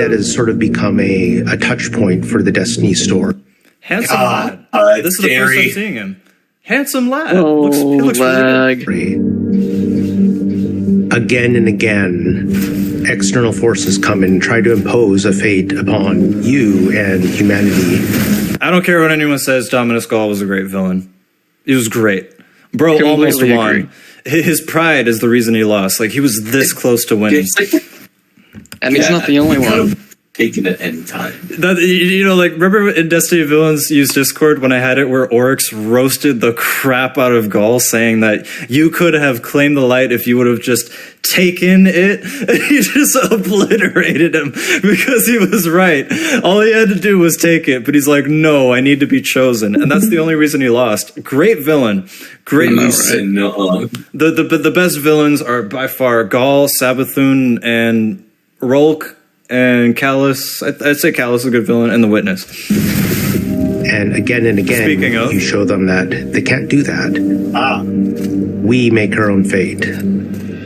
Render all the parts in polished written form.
that has sort of become a touch point for the Destiny store. Handsome lad. This is the first time seeing him. Handsome lad. Oh, he looks lag. really good. Again and again, external forces come and try to impose a fate upon you and humanity. I don't care what anyone says, Dominus Gall was a great villain. He was great. Bro almost Completely won. agree. His pride is the reason he lost. Like, he was this close to winning. And he's not the only one. Taken at any time. That, you know, like, remember in Destiny Villains Use Discord when I had it where Oryx roasted the crap out of Gaul, saying that you could have claimed the light if you would have just taken it? And he just obliterated him because he was right. All he had to do was take it, but he's like, no, I need to be chosen. And that's the only reason he lost. Great villain. Great villain. The best villains are by far Gaul, Sabathun, and Rolk, and Callus. I'd say Callus is a good villain, and the Witness. And again, Speaking of, you show them that they can't do that. We make our own fate.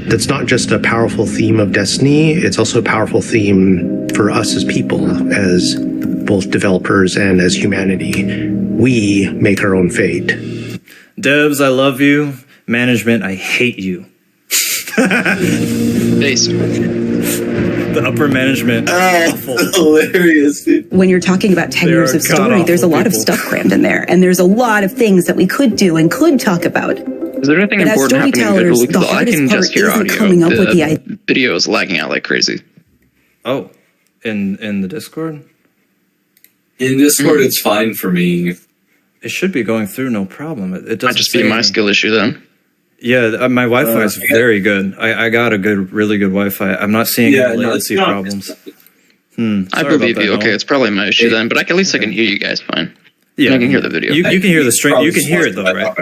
That's not just a powerful theme of Destiny, it's also a powerful theme for us as people, as both developers and as humanity. We make our own fate. Devs, I love you. Management, I hate you. The upper management. Hilarious, dude. When you're talking about 10 years of story, there's a lot of stuff crammed in there. And there's a lot of things that we could do and could talk about. Is there anything But as important happening storytellers, visually? the I can hardest just hear part isn't audio. coming up with the idea. Video is lagging out like crazy. Oh, in the Discord? In Discord, it's fine for me. It should be going through no problem. It doesn't Might just be my skill issue then. Yeah, my Wi-Fi is very good. I got a really good Wi-Fi. I'm not seeing any latency problems. I believe you. Okay, it's probably my issue then, but at least I can hear you guys fine. Yeah, I can hear the video. You can hear the stream. You can hear it though, right?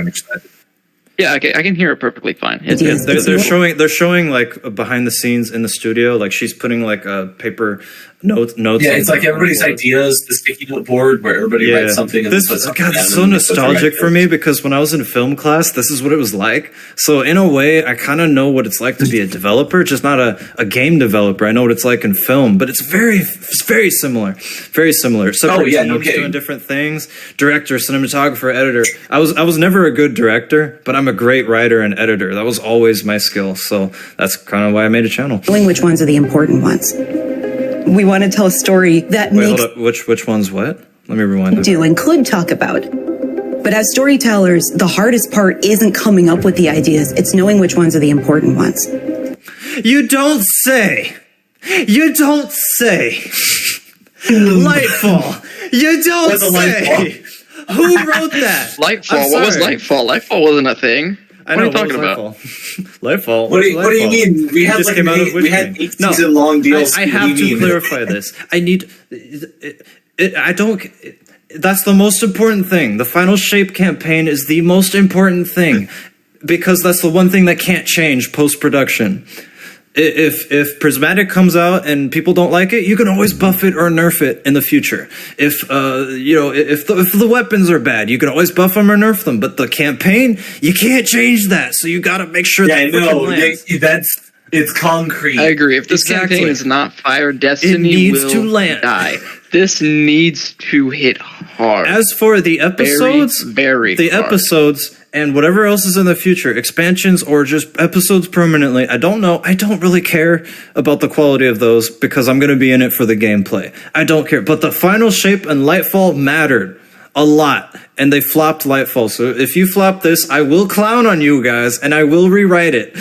Yeah, I can hear it perfectly fine. They're showing like behind the scenes in the studio. Like she's putting like a paper notes. Yeah, it's like everybody's ideas, the sticky note board where everybody writes something. And this is so nostalgic for me because when I was in film class, this is what it was like. So in a way, I kind of know what it's like to be a developer, just not a game developer. I know what it's like in film, but it's very similar. Very similar. Separate teams doing different things. Director, cinematographer, editor. I was never a good director, but I'm a great writer and editor. That was always my skill. So that's kind of why I made a channel. Knowing which ones are the important ones. We want to tell a story that makes hold up. Which one's what? Let me rewind that. do and could talk about. But as storytellers, the hardest part isn't coming up with the ideas. It's knowing which ones are the important ones. You don't say. You don't say. Lightfall. You don't say. Who wrote that? Lightfall. What was Lightfall? Lightfall wasn't a thing. I know, what are you talking about? Lightfall. What do you mean? We had like we had 8 season long deals. I have to clarify this. I need. I don't. That's the most important thing. The Final Shape campaign is the most important thing because that's the one thing that can't change post-production. If Prismatic comes out and people don't like it, you can always buff it or nerf it in the future. If the weapons are bad, you can always buff them or nerf them. But the campaign, you can't change that. So you got to make sure. Yeah, it's concrete. I agree. If this campaign is not fire, Destiny will die. This needs to hit hard. As for the episodes, very hard. Episodes. And whatever else is in the future, expansions or just episodes permanently, I don't know. I don't really care about the quality of those because I'm going to be in it for the gameplay. I don't care. But the Final Shape and Lightfall mattered a lot, and they flopped Lightfall. So if you flop this, I will clown on you guys, and I will rewrite it.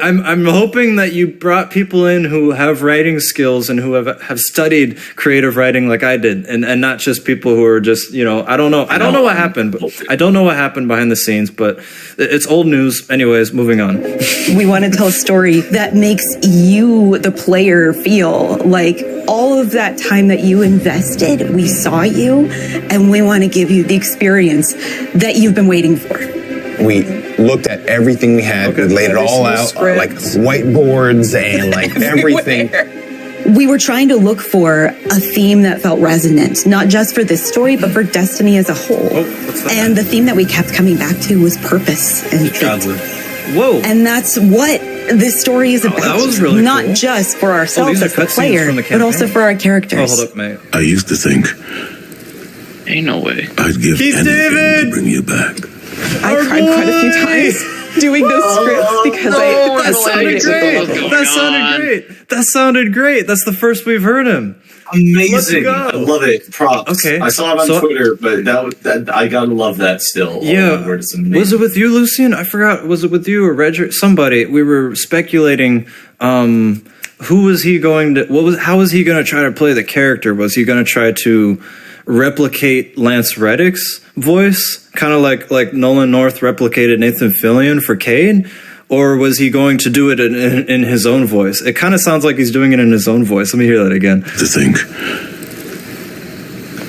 I'm hoping that you brought people in who have writing skills and who have studied creative writing like I did, and not just people who are just, I don't know what happened, but I don't know what happened behind the scenes, but it's old news. Anyways, moving on. We want to tell a story that makes you, the player, feel like all of that time that you invested, we saw you, and we want to give you the experience that you've been waiting for. We looked at everything we had, we laid it all out, like whiteboards and like everything. We were trying to look for a theme that felt resonant, not just for this story, but for Destiny as a whole. And the theme that we kept coming back to was purpose and fate. Whoa. And that's what this story is about. That was really not cool. just for ourselves as the cutscenes player, from the but also campaign? for our characters. Oh, hold up, mate. I used to think Ain't no way. I'd give Keith anything David! to bring you back. I cried quite a few times doing those scripts because That sounded Let's great. go. That sounded great. That sounded great. That's the first we've heard him. Amazing. Let's go. I love it. Props. Okay. I saw it on Twitter, but that I gotta love that still. Yeah. It's amazing. Was it with you, Lucian? I forgot. Was it with you or Reg? Somebody. We were speculating. Who was he going to? How was he going to try to play the character? Was he going to try to replicate Lance Reddick's voice, kind of like Nolan North replicated Nathan Fillion for Cade? Or was he going to do it in his own voice? It kind of sounds like he's doing it in his own voice. Let me hear that again. To think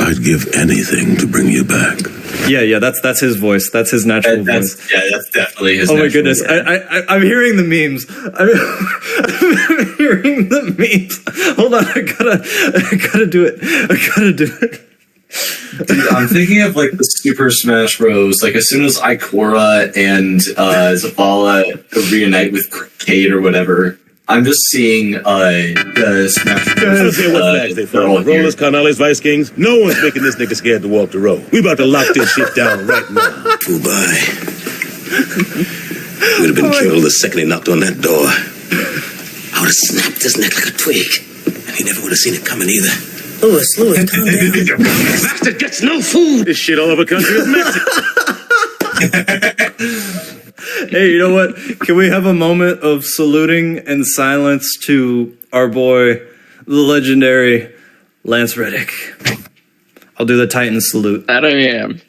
I'd give anything to bring you back. Yeah, that's his voice. That's his natural voice. Yeah, that's definitely his. Oh my goodness, I'm hearing the memes. I'm hearing the memes. Hold on, I gotta do it. I gotta do it. Dude, I'm thinking of like the Super Smash Bros. Like as soon as Ikora and Zavala reunite with Cade or whatever, I'm just seeing the Smash Bros. Rollers, Carnales, Vice Kings. No one's making this nigga scared to walk the road. We about to lock this shit down right now. Goodbye. We'd have been killed the second he knocked on that door. I would have snapped his neck like a twig, and he never would have seen it coming either. Louis, calm down. Bastard gets no food. This shit all over country is Mexican. Hey, you know what? Can we have a moment of saluting and silence to our boy, the legendary Lance Reddick? I'll do the Titan salute. That I am.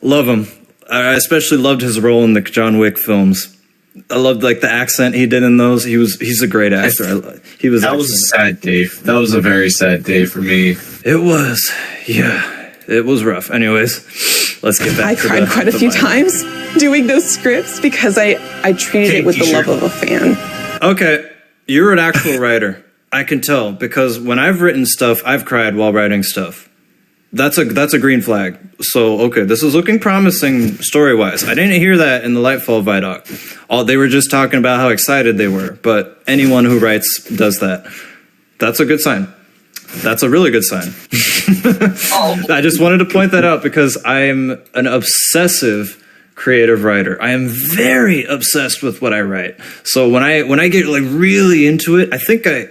Love him. I especially loved his role in the John Wick films. I loved like the accent he did in those. He's a great actor. He was. That was a sad day. That was a very sad day for me. It was. Yeah. It was rough. Anyways, let's get back. I cried quite a few times doing those scripts because I treated it with the love of a fan. Okay, you're an actual writer. I can tell because when I've written stuff, I've cried while writing stuff. That's a green flag. So, okay, this is looking promising story-wise. I didn't hear that in the Lightfall ViDoc. They were just talking about how excited they were, but anyone who writes does that. That's a good sign. That's a really good sign. I just wanted to point that out because I'm an obsessive creative writer. I am very obsessed with what I write. So when I get like really into it, I think I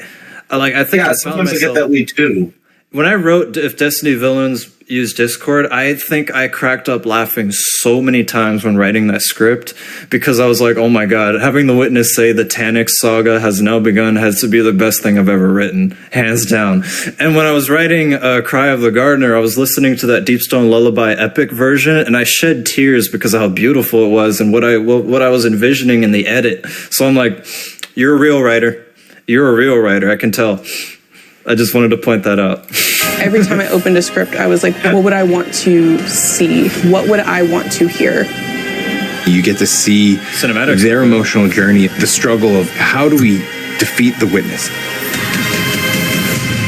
sometimes I get that way too. When I wrote If Destiny Villains Use Discord, I think I cracked up laughing so many times when writing that script because I was like, oh my god, having the witness say the Tanix saga has now begun has to be the best thing I've ever written, hands down. And when I was writing Cry of the Gardener, I was listening to that Deepstone Lullaby epic version and I shed tears because of how beautiful it was and what I was envisioning in the edit. So I'm like, you're a real writer. You're a real writer, I can tell. I just wanted to point that out. Every time I opened a script, I was like, what would I want to see? What would I want to hear? You get to see their emotional journey, the struggle of how do we defeat the witness?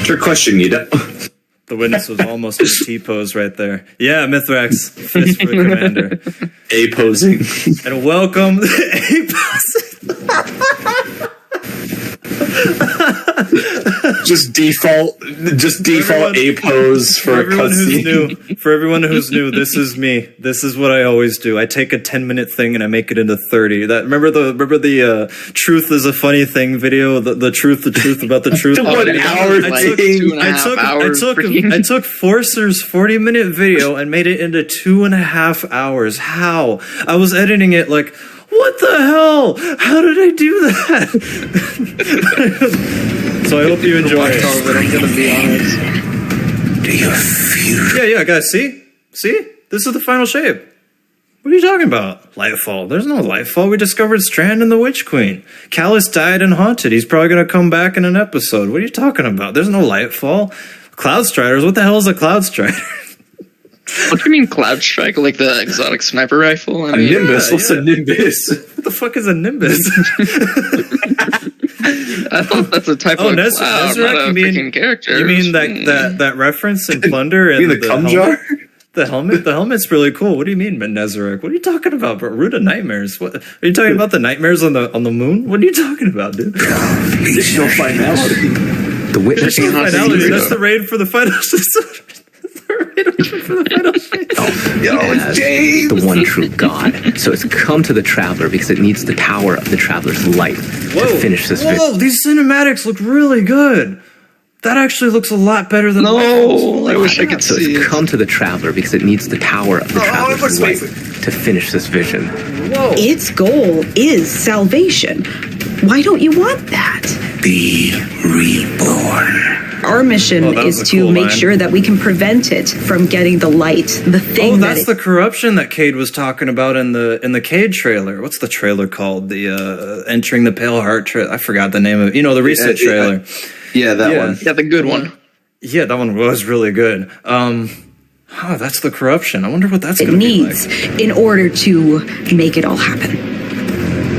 Trick question, you don't. The witness was almost in a T-pose right there. Yeah, Mithrax, fist for the commander. A-posing. And welcome A-posing. Just default A pose for everyone a cutscene. For everyone who's new, this is me. This is what I always do. I take a 10-minute thing and I make it into 30. Remember the truth is a funny thing video. The truth about the truth. I took Forcer's 40-minute video and made it into 2.5 hours. How? I was editing it like, what the hell? How did I do that? So I hope you enjoy it. I'm gonna be honest. Yeah, guys, see? This is the final shape. What are you talking about? Lightfall. There's no Lightfall. We discovered Strand and the Witch Queen. Callus died and haunted. He's probably going to come back in an episode. What are you talking about? There's no Lightfall. Cloud Striders? What the hell is a Cloud Strider? What do you mean Cloud Strike? Like the exotic sniper rifle? I mean, Nimbus? What's a Nimbus? What the fuck is a Nimbus? I thought that's a type of cloud, not a freaking character. You mean that reference in Plunder? And You mean the cum jar? The helmet's really cool. What do you mean, Nezarek? What are you talking about, bro? Root of Nightmares. What are you talking about? The nightmares on the moon? What are you talking about, dude? Additional finality. The witness. Finality. That's the raid for the final. It's James, the one true God. So it's come to the Traveler because it needs the power of the Traveler's light to finish this vision. Whoa, these cinematics look really good. That actually looks a lot better than I wish I could so see it's it. come to the Traveler because it needs the power of the Traveler's light to finish this vision. Whoa. Its goal is salvation. Why don't you want that? Be reborn. Our mission is to make sure that we can prevent it from getting the light. The thing that's the corruption that Cade was talking about in the Cade trailer. What's the trailer called? The entering the Pale Heart trailer. I forgot the name of it. You know, the recent trailer. Yeah, that one. Yeah, the good one. Yeah, that one was really good. That's the corruption. I wonder what that's going to be like. It needs in order to make it all happen.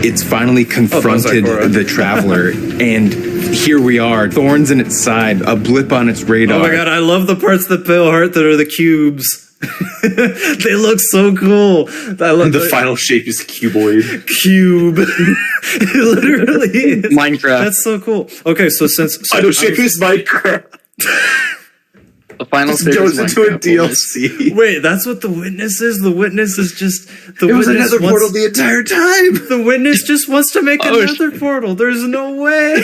It's finally confronted the Traveler, and here we are, thorns in its side, a blip on its radar. Oh my god, I love the parts of the Pale Heart that are the cubes. They look so cool. I love the final shape is cuboid. Cube. It literally is. Minecraft. That's so cool. Okay, so Final shape is Minecraft. The final Just goes into a DLC. Wait, that's what the witness is? The witness is just... It was another portal the entire time. The witness just wants to make another portal. There's no way.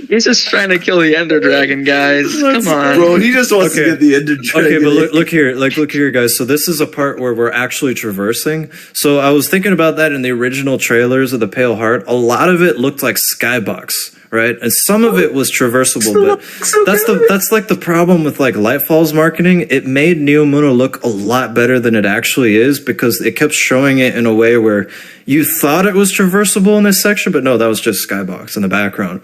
He's just trying to kill the Ender Dragon, guys. Come on. Bro, he just wants to get the Ender Dragon. Okay, but look here, guys. So this is a part where we're actually traversing. So I was thinking about that in the original trailers of the Pale Heart. A lot of it looked like skybox, right? And some of it was traversable, but that's like the problem with like Lightfall's marketing. It made Neomuna look a lot better than it actually is because it kept showing it in a way where you thought it was traversable in this section, but no, that was just skybox in the background.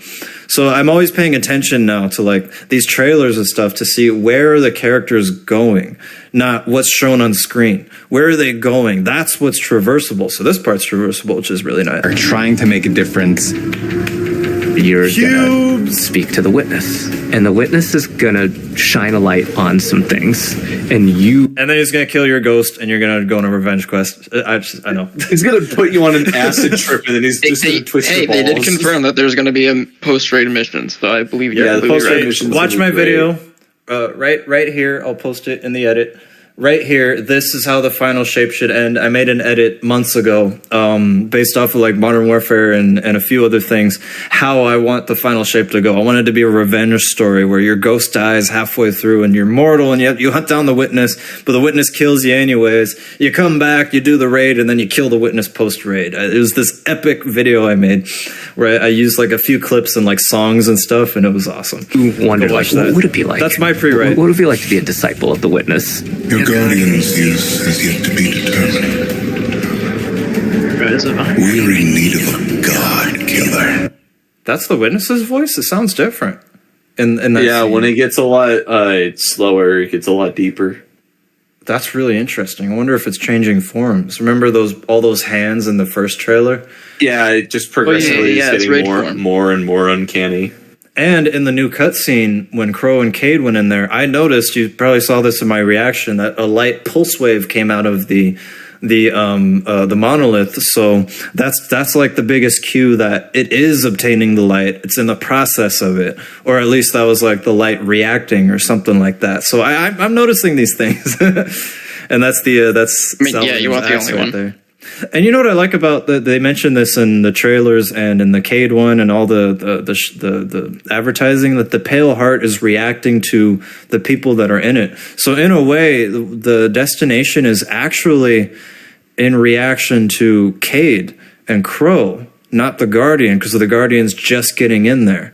So I'm always paying attention now to like these trailers and stuff to see where are the characters going, not what's shown on screen. Where are they going? That's what's traversable. So this part's traversable, which is really nice. Are trying to make a difference. You're gonna speak to the witness, and the witness is gonna shine a light on some things, and then he's gonna kill your ghost, and you're gonna go on a revenge quest. I know. He's gonna put you on an acid trip, and then he's just gonna twist your balls. They did confirm that there's gonna be a post-raid mission, so I believe you're the post-raid mission. Watch my video. Right here. I'll post it in the edit. Right here, this is how the final shape should end. I made an edit months ago, based off of like Modern Warfare and a few other things, how I want the final shape to go. I want it to be a revenge story where your ghost dies halfway through and you're mortal and you hunt down the witness, but the witness kills you anyways. You come back, you do the raid, and then you kill the witness post-raid. It was this epic video I made where I used like a few clips and like songs and stuff, and it was awesome. You wondered, like, what would it be like? That's my pre-raid. What would it be like to be a disciple of the witness? Your guardians is yet to be determined. We're in need of a god killer. That's the witness's voice? It sounds different. In that scene. When it gets a lot slower, it gets a lot deeper. That's really interesting. I wonder if it's changing forms. Remember all those hands in the first trailer? Yeah, it just progressively is getting more and more uncanny. And in the new cutscene, when Crow and Cade went in there, I noticed, you probably saw this in my reaction, that a light pulse wave came out of the monolith. So that's like the biggest cue that it is obtaining the light. It's in the process of it, or at least that was like the light reacting or something like that. So I'm noticing these things, and that's you want the only one there. And you know what I like about they mentioned this in the trailers and in the Cade one and all the advertising, that the Pale Heart is reacting to the people that are in it. So in a way, the destination is actually in reaction to Cade and Crow, not the Guardian, because the Guardian's just getting in there.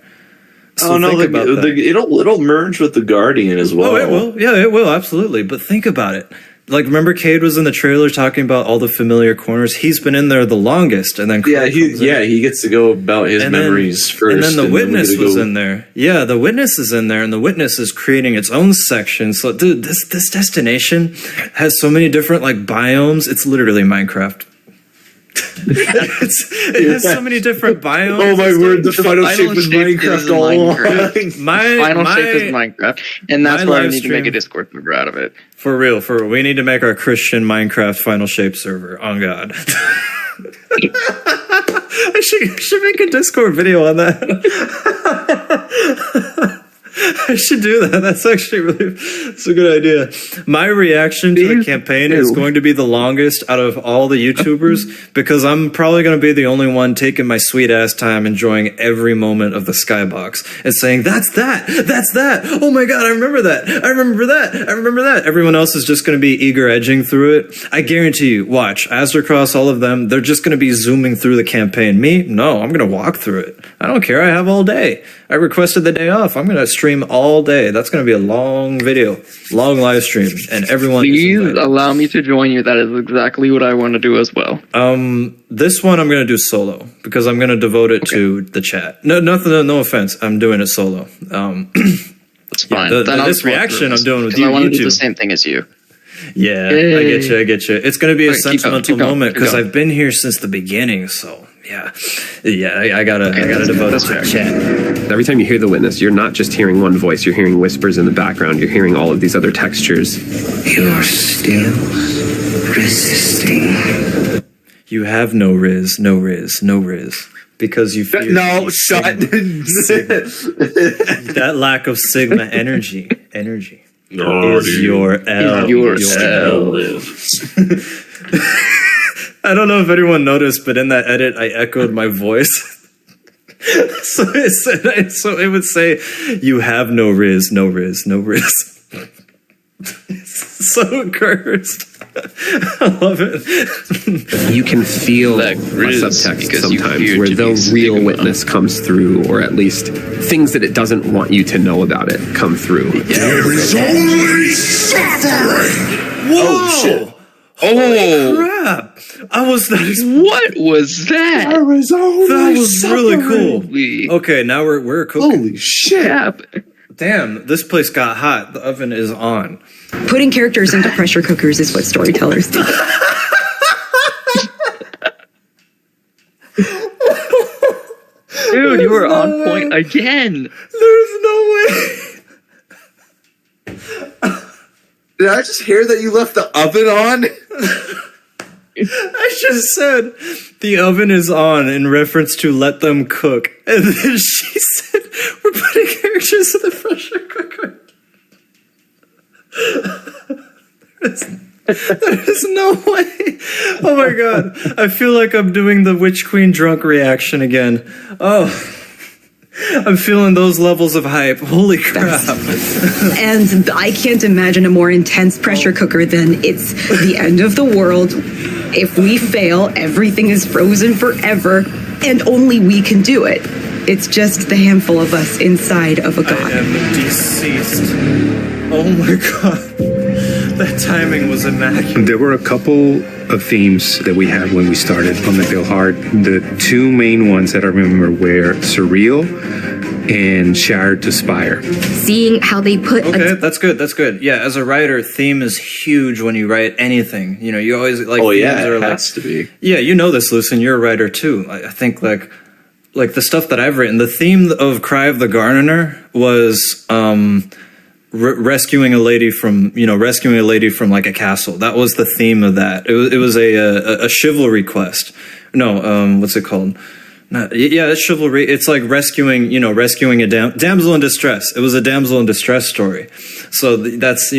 So it'll merge with the Guardian as well. Oh, it will. Yeah, it will, absolutely. But think about it. Like, remember Cade was in the trailer talking about all the familiar corners? He's been in there the longest, and then he gets to go about his memories first. And then the witness was in there. Yeah, the witness is in there, and the witness is creating its own section. So, dude, this destination has so many different like biomes. It's literally Minecraft. It has so many different biomes. Oh my word, the final shape is Minecraft all along. Final shape is Minecraft, and that's why I need to make a Discord server out of it. For real. We need to make our Christian Minecraft final shape server. On God. I should make a Discord video on that. I should do that. That's actually it's a good idea. My reaction to the campaign is going to be the longest out of all the YouTubers because I'm probably going to be the only one taking my sweet ass time enjoying every moment of the skybox and saying, that's that. Oh my God, I remember that. I remember that. Everyone else is just going to be eager edging through it. I guarantee you, watch, Azercross, all of them, they're just going to be zooming through the campaign. Me? No, I'm going to walk through it. I don't care. I have all day. I requested the day off. I'm going to stream all day. That's going to be a long video, long live stream, and everyone. Please allow me to join you. That is exactly what I want to do as well. This one I'm going to do solo because I'm going to devote it to the chat. No offense. I'm doing it solo. That's fine. This reaction I'm doing with you. I want to do the same thing as you. Yeah, I get you. It's going to be a sentimental moment because I've been here since the beginning. So. Yeah, I gotta devote it to chat. Every time you hear the witness, you're not just hearing one voice, you're hearing whispers in the background, you're hearing all of these other textures. You're still resisting. You have no riz. Because you feel that lack of Sigma energy is your L. I don't know if anyone noticed, but in that edit, I echoed my voice. so it would say, "You have no riz." It's so cursed. I love it. You can feel a subtext sometimes where the real witness comes through, or at least things that it doesn't want you to know about it come through. There is only suffering. Whoa! Oh shit! Holy crap! What was that? That was really cool. Okay, now we're cooking. Holy shit! Damn, this place got hot. The oven is on. Putting characters into pressure cookers is what storytellers do. Dude, you were on point again. There's no way. Did I just hear that you left the oven on? I just said the oven is on in reference to let them cook. And then she said, we're putting characters in the pressure cooker. There's no way. Oh my God. I feel like I'm doing the Witch Queen drunk reaction again. Oh. I'm feeling those levels of hype. Holy crap. And I can't imagine a more intense pressure cooker than it's the end of the world. If we fail, everything is frozen forever, and only we can do it. It's just the handful of us inside of a god. I am deceased. Oh my God. That timing was immaculate. There were a couple of themes that we had when we started on the Bill Hard. The two main ones that I remember were surreal and Shattered to Spire. Seeing how they put... Okay, that's good. Yeah, as a writer, theme is huge when you write anything. You know, you always... like. Oh yeah, it has to be. Yeah, you know this, Lucien. You're a writer too. I think like the stuff that I've written, the theme of Cry of the Gardener was... rescuing a lady from like a castle. That was the theme of that. It was a chivalry quest. No, what's it called? It's chivalry. It's like rescuing a damsel in distress. It was a damsel in distress story. So that's,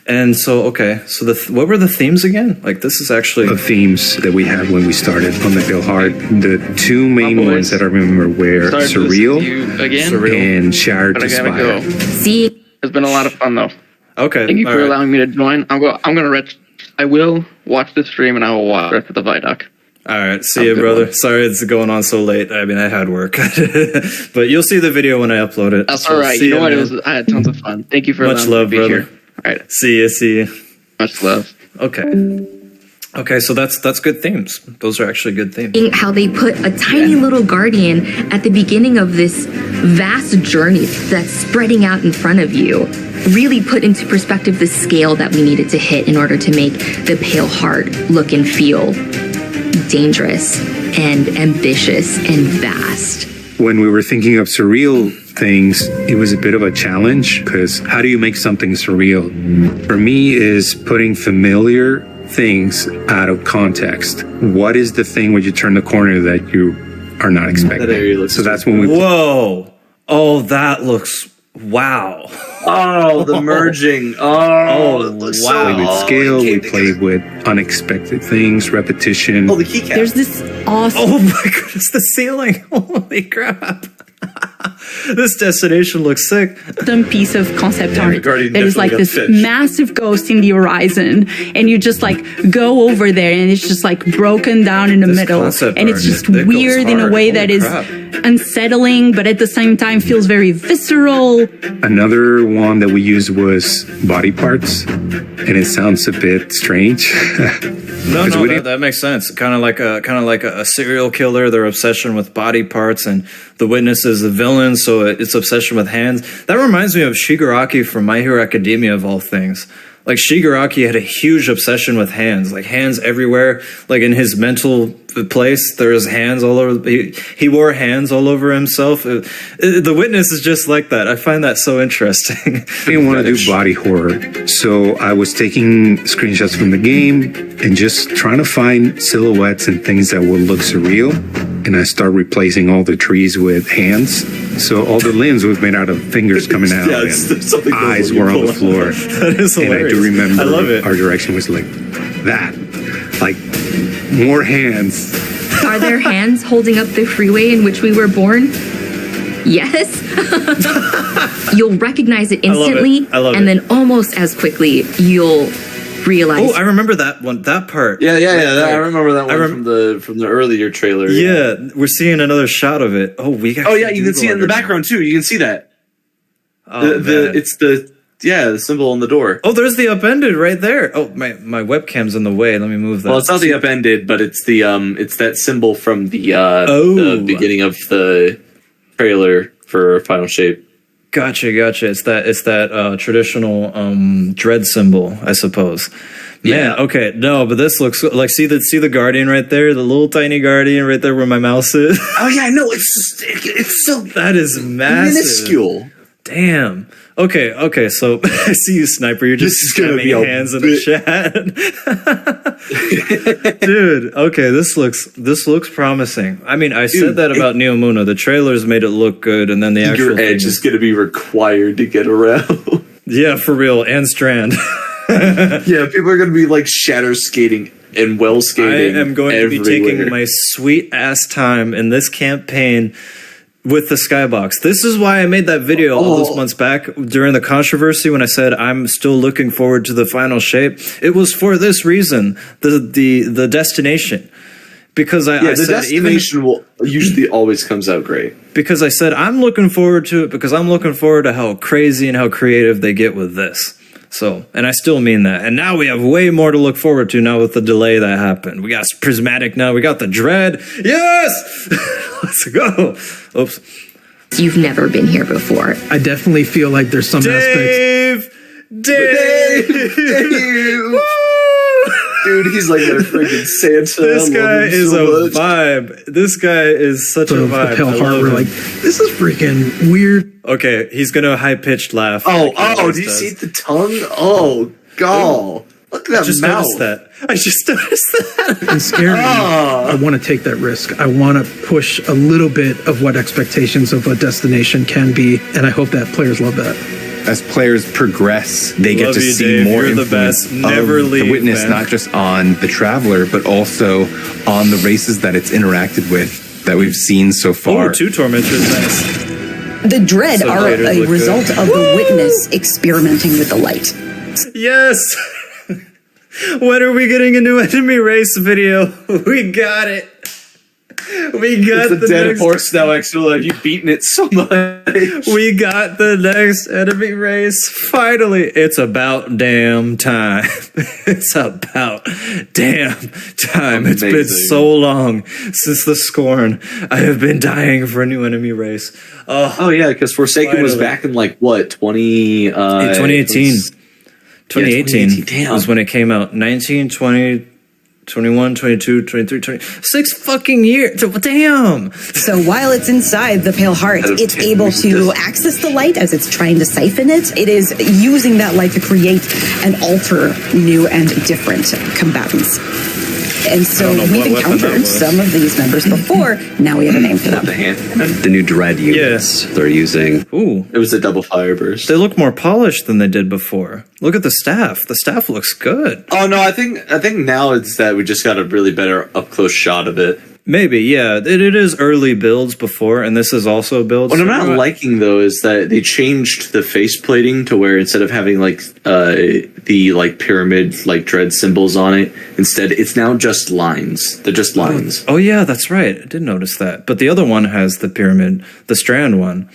and so, okay. So what were the themes again? Like, this is actually... The themes that we had when we started on the Bill Hard. The two main ones that I remember were surreal and Shattered to Spire. It's been a lot of fun, though. Okay. Thank you for allowing me to join. I will watch the stream, and I will watch the rest of the ViDoc. All right. See you, brother. One. Sorry it's going on so late. I mean, I had work. But you'll see the video when I upload it. That's all right. You know what? I had tons of fun. Thank you for allowing me to be brother. Here. All right. See you. Much love. Okay, so that's good themes. Those are actually good themes. How they put a tiny little guardian at the beginning of this vast journey that's spreading out in front of you really put into perspective the scale that we needed to hit in order to make the Pale Heart look and feel dangerous and ambitious and vast. When we were thinking of surreal things, it was a bit of a challenge because how do you make something surreal? For me is putting familiar things out of context. What is the thing when you turn the corner that you are not expecting? So that's when we... Whoa! Oh, that looks... Wow. Oh, the merging. Oh, wow. We played with scale, we played with unexpected things, repetition. Oh, the keycap. There's this awesome... Oh my goodness, the ceiling. Holy crap. This destination looks sick. Some piece of concept art that is like this massive ghost in the horizon, and you just like go over there and it's just like broken down in the middle, and it's just weird in a way that is unsettling but at the same time feels very visceral. Another one that we used was body parts, and it sounds a bit strange. No, that makes sense. Kind of like a serial killer, their obsession with body parts, and the witness is the villain, so it's obsession with hands. That reminds me of Shigaraki from My Hero Academia, of all things. Like, Shigaraki had a huge obsession with hands, like hands everywhere. Like, in his mental place, there's hands all over. He wore hands all over himself. The Witness is just like that. I find that so interesting. I didn't want to do body horror, so I was taking screenshots from the game and just trying to find silhouettes and things that would look surreal. And I started replacing all the trees with hands. So all the limbs was made out of fingers coming out, and eyes were on the floor. That is hilarious. And I do remember I love it. Our direction was like that, like more hands. Are there hands holding up the freeway in which we were born? Yes. You'll recognize it instantly, and then almost as quickly you'll realize. Oh, I remember that one. That part. Yeah. I remember that one from the earlier trailer. Yeah, we're seeing another shot of it. Oh, we got. Oh yeah, you can see it in the background too. You can see that. It's the symbol on the door. Oh, there's the upended right there. Oh, my webcam's in the way. Let me move that. Well, it's not the upended, but it's the it's that symbol from the beginning of the trailer for Final Shape. Gotcha. It's that traditional dread symbol, I suppose. Man, okay, no, but this looks like see the guardian right there, the little tiny guardian right there where my mouse is. Oh yeah, no, it's so that is massive, minuscule. Damn. Okay. So I see you, Sniper. You're just spamming hands in the chat, dude. Okay, this looks promising. I mean, I said that about Neo Muna. The trailers made it look good, and then the actual edge is going to be required to get around. Yeah, for real, and Strand. Yeah, people are going to be like shatter skating and well skating. I am going to be taking my sweet ass time in this campaign with the skybox. This is why I made that video all those months back during the controversy when I said I'm still looking forward to the final shape. It was for this reason, the destination. Because I the said destination will usually always comes out great. Because I said I'm looking forward to it because I'm looking forward to how crazy and how creative they get with this. So, and I still mean that. And now we have way more to look forward to now with the delay that happened. We got Prismatic now. We got the Dread. Yes! Let's go. Oops. You've never been here before. I definitely feel like there's some aspects. Dave! Dude, he's like their freaking Santa. This guy is a vibe. This guy is such a vibe. We're like, this is freaking weird. Okay, he's gonna high-pitched laugh. Oh, do you see the tongue? Oh, God. Look at that mouth. I just noticed that. And scary. I want to take that risk. I want to push a little bit of what expectations of a destination can be, and I hope that players love that. As players progress, they get to see Dave. more You're influence the best. Never of leave, the Witness, man. not just on the Traveler, but also on the races that it's interacted with that we've seen so far. Oh, 2 Tormentors, nice. The Dread are a result of the Witness experimenting with the light. Yes! When are we getting a new enemy race video? We got it. We got the dead next horse now, Aksula. You've beaten it so much. We got the next enemy race. Finally, it's about damn time. It's about damn time. Amazing. It's been so long since the Scorn. I have been dying for a new enemy race. Oh yeah, because Forsaken was back in like what 2018. 2018 was when it came out. 19, 20. 21, 22, 23, 26 fucking years. Damn. So while it's inside the pale heart, it's able to access the light as it's trying to siphon it. It is using that light to create and alter new and different combatants. And so we've encountered some of these members before. Now we have a name for them. The new dread units they're using. Ooh. It was a double fire burst. They look more polished than they did before. Look at the staff. The staff looks good. Oh no, I think now it's that we just got a really better up close shot of it. Maybe, yeah. It is early builds before, and this is also builds. What I'm not liking though is that they changed the face plating to where instead of having like the like pyramid like dread symbols on it, instead it's now just lines. They're just lines. Oh yeah, that's right. I did notice that. But the other one has the pyramid, the strand one.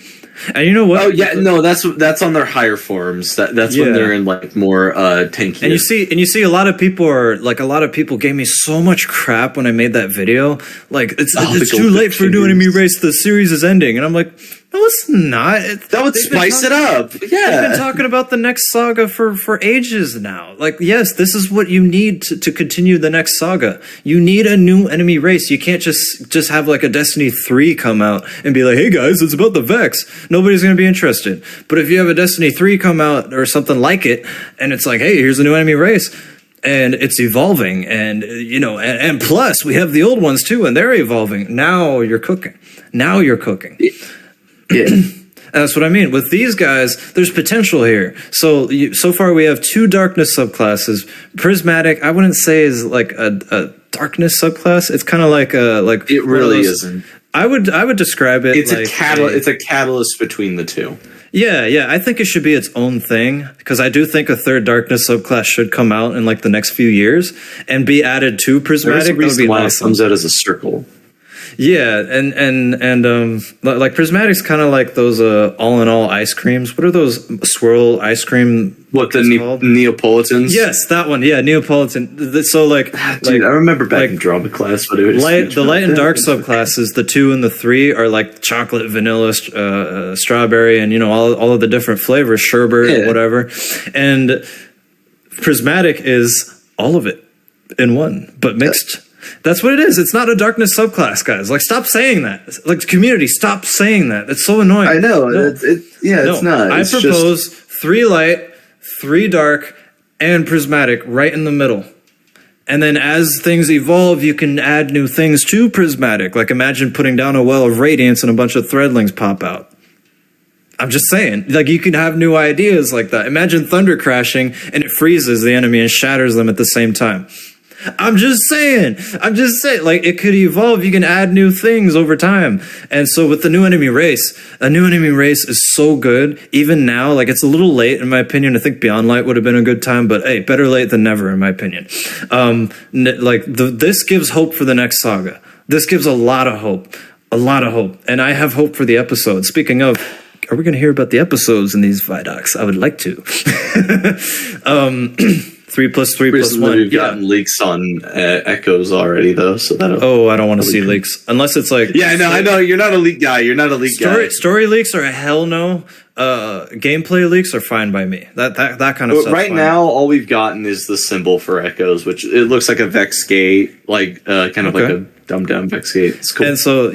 And you know what? Oh yeah, no, that's on their higher forms. That's when they're in like more tanky. And you see a lot of people gave me so much crap when I made that video. Like it's too late for New Enemy Race. The series is ending, and I'm like, no, it's not. That would spice it up. Yeah, they've been talking about the next saga for ages now. Like, yes, this is what you need to continue the next saga. You need a new enemy race. You can't just have like a Destiny 3 come out and be like, hey guys, it's about the Vex. Nobody's going to be interested. But if you have a Destiny 3 come out or something like it, and it's like, hey, here's a new enemy race, and it's evolving, and and plus we have the old ones too, and they're evolving. Now you're cooking. Yeah. That's what I mean. With these guys, there's potential here. So far we have 2 darkness subclasses. Prismatic, I wouldn't say is like a darkness subclass. It's kind of like it really isn't. I would describe it. It's it's a catalyst between the two. Yeah. I think it should be its own thing, because I do think a 3rd darkness subclass should come out in like the next few years and be added to Prismatic. There's a reason why it comes out as a circle. Yeah, and like Prismatic's kind of like those all in all ice creams. What are those swirl ice cream? What, the Neapolitans? Yes, that one. Yeah, Neapolitan. So like, dude, I remember back in drama class, but it was the light and dark subclasses. The 2 and the 3 are like chocolate, vanilla, strawberry, and all of the different flavors, sherbet, whatever. And Prismatic is all of it in one, but mixed. That's what it is. It's not a darkness subclass, guys. Like, stop saying that. Like, community, stop saying that. It's so annoying. I know. It's not. I propose 3 light, 3 dark, and Prismatic right in the middle. And then as things evolve, you can add new things to Prismatic. Like, imagine putting down a well of radiance and a bunch of threadlings pop out. I'm just saying, like, you can have new ideas like that. Imagine thunder crashing and it freezes the enemy and shatters them at the same time. I'm just saying, like, it could evolve. You can add new things over time. And so with the new enemy race, a new enemy race is so good. Even now, like, it's a little late, in my opinion. I think Beyond Light would have been a good time, but hey, better late than never, in my opinion. This gives hope for the next saga. This gives a lot of hope. And I have hope for the episodes. Speaking of, are we going to hear about the episodes in these ViDocs? I would like to. 3 plus 3 plus 1. We've gotten leaks on Echoes already, though. So that. I don't want to see leaks unless it's like. Yeah, I know. You're not a leak guy. Story leaks are a hell no. Gameplay leaks are fine by me. That kind of stuff. Right now, all we've gotten is the symbol for Echoes, which it looks like a Vex gate, like like a dumbed down Vex gate. It's cool. And so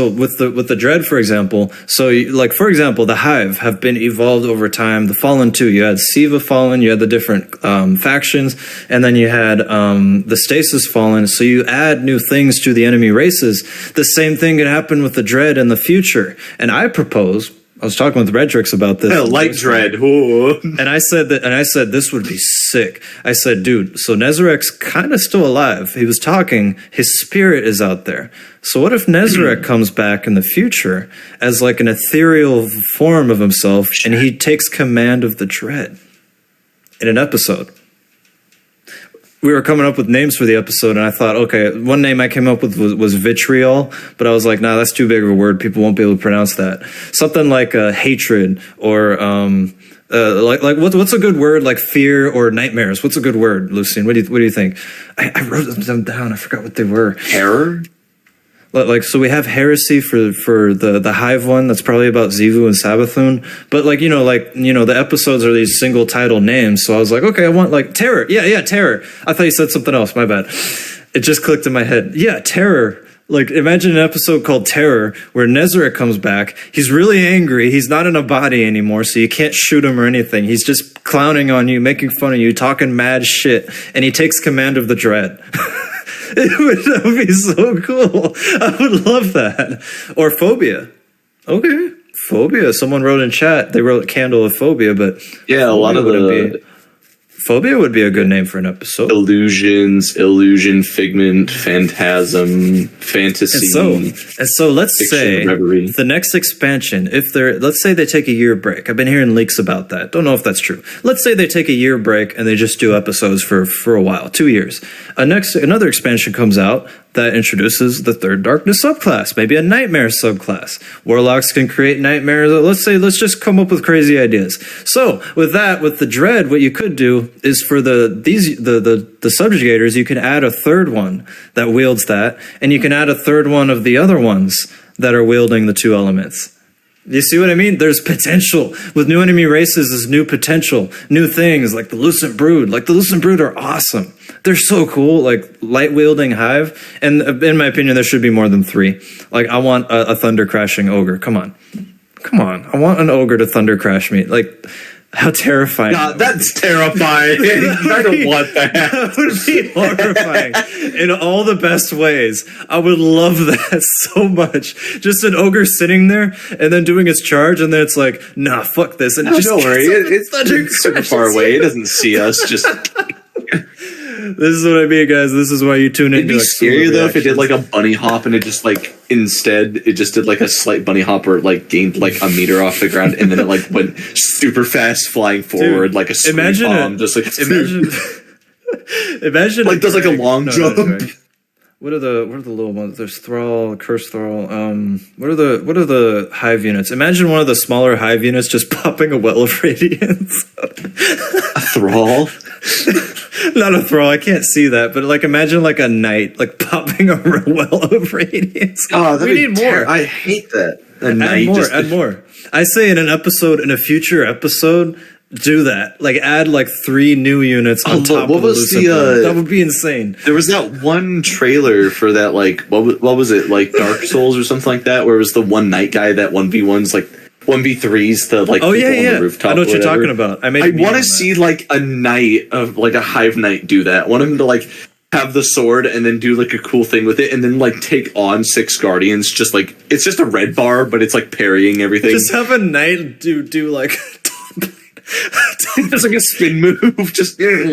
with the Dread, for example, for example, the Hive have been evolved over time. The Fallen too. You had Siva Fallen, you had the different factions, and then you had the Stasis Fallen. So you add new things to the enemy races. The same thing could happen with the Dread in the future. And I propose. I was talking with Redrix about this. Yeah, light Dread. Ooh. And I said this would be sick. I said, dude, so Nezarek's kind of still alive. He was talking, his spirit is out there. So what if Nezarek comes back in the future as like an ethereal form of himself and he takes command of the Dread in an episode? We were coming up with names for the episode, and I thought, okay, one name I came up with was vitriol, but I was like, nah, that's too big of a word. People won't be able to pronounce that. Something like hatred, or what's a good word? Like fear or nightmares. What's a good word, Lucien? What do you think? I wrote them down. I forgot what they were. Terror. So we have heresy for the Hive one. That's probably about Zivu and Sabathun. But the episodes are these single title names. So I was like, okay, I want like terror. Yeah, terror. I thought you said something else. My bad. It just clicked in my head. Yeah, Terror. Like, imagine an episode called Terror where Nezarec comes back. He's really angry. He's not in a body anymore, so you can't shoot him or anything. He's just clowning on you, making fun of you, talking mad shit, and he takes command of the Dread. That would be so cool. I would love that. Or Phobia. Okay. Phobia. Someone wrote in chat. They wrote Candle of Phobia, but yeah, a lot of the Phobia would be a good name for an episode. Illusions, Illusion, Figment, Phantasm, Fantasy. And so let's say the next expansion, let's say they take a year break. I've been hearing leaks about that. Don't know if that's true. Let's say they take a year break and they just do episodes for a while, 2 years. Another expansion comes out that introduces the Third Darkness subclass, maybe a Nightmare subclass. Warlocks can create nightmares. Let's just come up with crazy ideas. So with the Dread, what you could do is for the subjugators, you can add a third one that wields that, and you can add a third one of the other ones that are wielding the two elements. You see what I mean? There's potential. With new enemy races, there's new potential. New things like the Lucent Brood. Like the Lucent Brood are awesome. They're so cool. Like light-wielding hive. And in my opinion, there should be more than 3. Like I want a thunder-crashing ogre. Come on. I want an ogre to thunder crash me. Like, how terrifying. God, that's terrifying. I don't want that. That would be horrifying in all the best ways. I would love that so much. Just an ogre sitting there and then doing his charge, and then it's like, nah, fuck this. And don't worry. It's super far away. It doesn't see us. Just. This is what I mean, guys. This is why you tune in. It'd be scary though if it did like a bunny hop and it just like instead it just did like a slight bunny hop or it like gained like a meter off the ground and then it like went super fast flying forward. Dude, like a scream bomb. Just like imagine like does like a long jump. Right. What are the little ones? There's Thrall, Curse Thrall. What are the hive units? Imagine one of the smaller hive units just popping a well of radiance. A Thrall? Not a Thrall, I can't see that, but like imagine like a knight like popping a well of radiance. Oh, we need more. I hate that. Add more. I say in a future episode, do that. Like add like 3 new units on top of the Lucent Brood. That would be insane. There was that one trailer for that like what was it, like Dark Souls or something like that, where it was the one knight guy that 1v1s like 1v3s the like people on the rooftop. I know what you're talking about. I want to see like a knight of like a hive knight do that. I want him to like have the sword and then do like a cool thing with it and then like take on 6 guardians. Just like it's just a red bar, but it's like parrying everything. Just have a knight do like just like a spin move. Just imagine